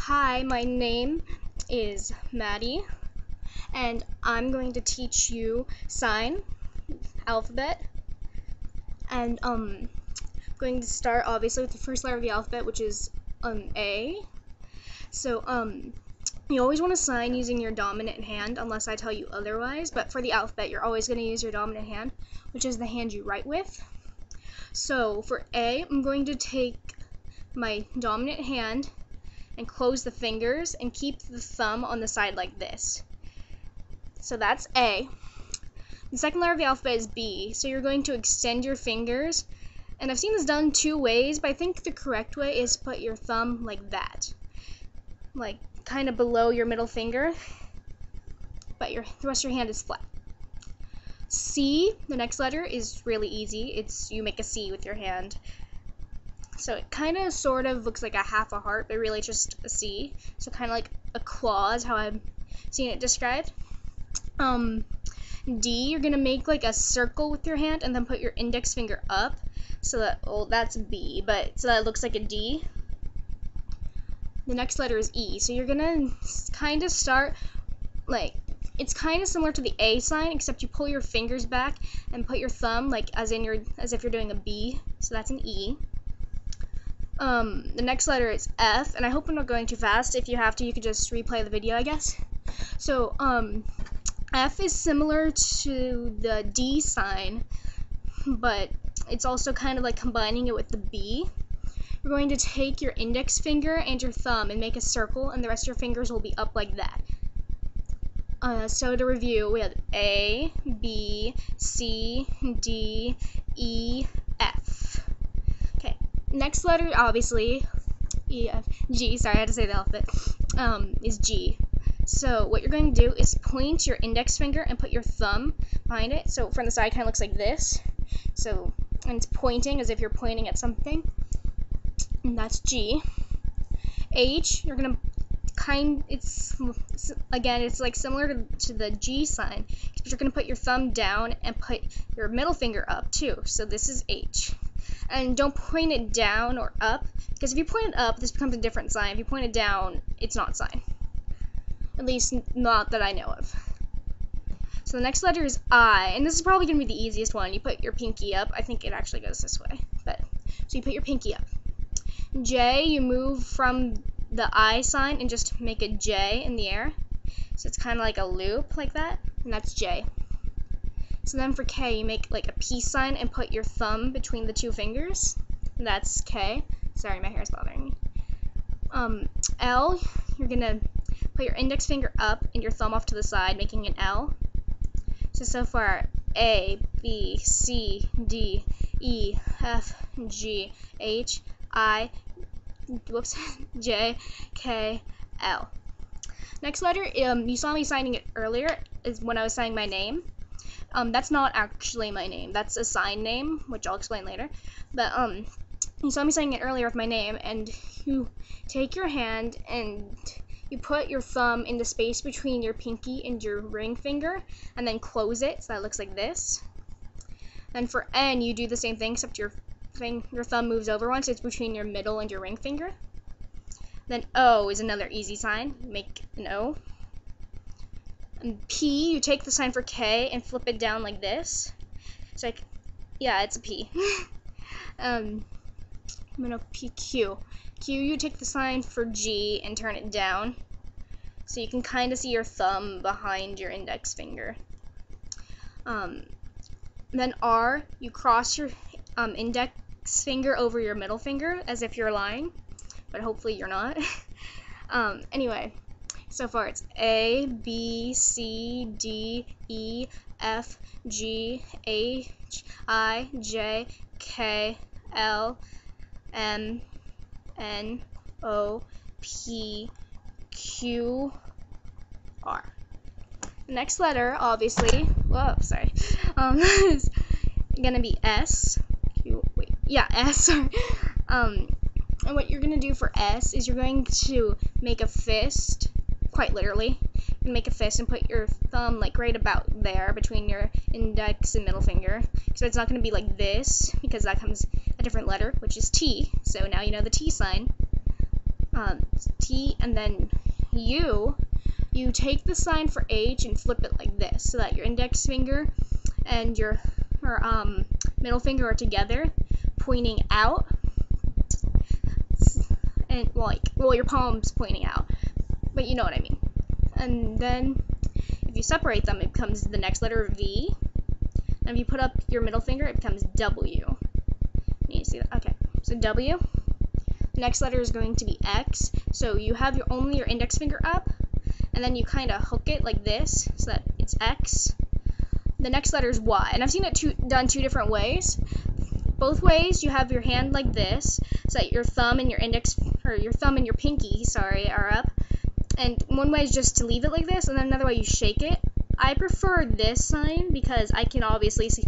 Hi, my name is Maddie, and I'm going to teach you sign alphabet. And going to start obviously with the first letter of the alphabet, which is A. So you always want to sign using your dominant hand unless I tell you otherwise, but for the alphabet you're always going to use your dominant hand, which is the hand you write with. So for A, I'm going to take my dominant hand and close the fingers and keep the thumb on the side like this. So that's A. The second letter of the alphabet is B, so you're going to extend your fingers, and I've seen this done two ways, but I think the correct way is to put your thumb like that, like kind of below your middle finger, but the rest of your hand is flat. C, the next letter, is really easy. You make a C with your hand. So it kind of sort of looks like a half a heart, but really just a C. So kind of like a claw is how I've seen it described. D, you're going to make like a circle with your hand and then put your index finger up. So that, that's B, but so that it looks like a D. The next letter is E. So you're going to kind of start like, it's kind of similar to the A sign, except you pull your fingers back and put your thumb like as if you're doing a B. So that's an E. The next letter is F, and I hope I'm not going too fast. If you have to, you could just replay the video, I guess. So, F is similar to the D sign, but it's also kind of like combining it with the B. You're going to take your index finger and your thumb and make a circle, and the rest of your fingers will be up like that. So to review, we have A, B, C, D, E, F. Okay, next letter, obviously, E, F, G, sorry, I had to say the alphabet, is G. So what you're going to do is point your index finger and put your thumb behind it. So from the side, it kind of looks like this. So, and it's pointing as if you're pointing at something. And that's G. H, you're going to it's like similar to the G sign, but you're going to put your thumb down and put your middle finger up too. So this is H. And don't point it down or up, because if you point it up, this becomes a different sign. If you point it down, it's not a sign. At least not that I know of. So the next letter is I, and this is probably going to be the easiest one. You put your pinky up. I think it actually goes this way. So you put your pinky up. J, you move from the I sign and just make a J in the air. So it's kind of like a loop like that, and that's J. So then for K, you make like a peace sign and put your thumb between the two fingers. And that's K. Sorry, my hair is bothering me. L, you're going to put your index finger up and your thumb off to the side, making an L. So far, A, B, C, D, E, F, G, H, I, J, K, L. Next letter, you saw me signing it earlier, is when I was signing my name. That's not actually my name. That's a sign name, which I'll explain later. But you saw me signing it earlier with my name, and you take your hand and you put your thumb in the space between your pinky and your ring finger, and then close it so that it looks like this. And for N, you do the same thing, except your thumb moves over once. It's between your middle and your ring finger. Then O is another easy sign. Make an O. And P, you take the sign for K and flip it down like this. It's like, yeah, it's a P. I'm gonna P, Q. Q, you take the sign for G and turn it down, so you can kind of see your thumb behind your index finger. Then R, you cross your index finger over your middle finger as if you're lying, but hopefully you're not. Anyway, so far it's A, B, C, D, E, F, G, H, I, J, K, L, M, N, O, P, Q, R. The next letter, obviously, is gonna be S. S. And what you're gonna do for S is you're going to make a fist, quite literally. You make a fist and put your thumb like right about there between your index and middle finger. So it's not gonna be like this, because that comes a different letter, which is T. So now you know the T sign. T, and then U, you take the sign for H and flip it like this, so that your index finger and your middle finger are together, pointing out, and well, your palm's pointing out, but you know what I mean. And then if you separate them, it becomes the next letter V. And if you put up your middle finger, it becomes W. You see that? Okay, so W. The next letter is going to be X. So you have only your index finger up, and then you kind of hook it like this, so that it's X. The next letter is Y, and I've seen it done two different ways. Both ways, you have your hand like this, so that your thumb and your pinky, are up. And one way is just to leave it like this, and then another way you shake it. I prefer this sign because I can obviously see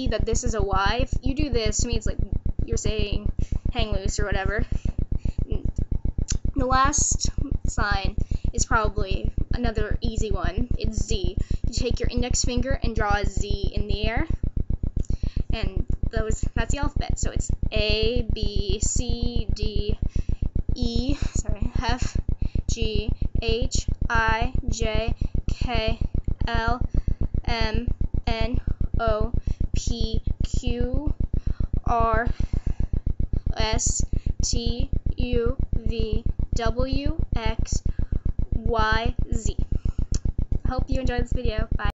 that this is a Y. If you do this, to me it's like you're saying hang loose or whatever. The last sign is probably another easy one. It's Z. You take your index finger and draw a Z in the air, and that's the alphabet. So it's A, B, C, D, E, F, G, H, I, J, K, L, M, N, O, P, Q, R, S, T, U, V, W, X, Y, Z. I hope you enjoyed this video. Bye.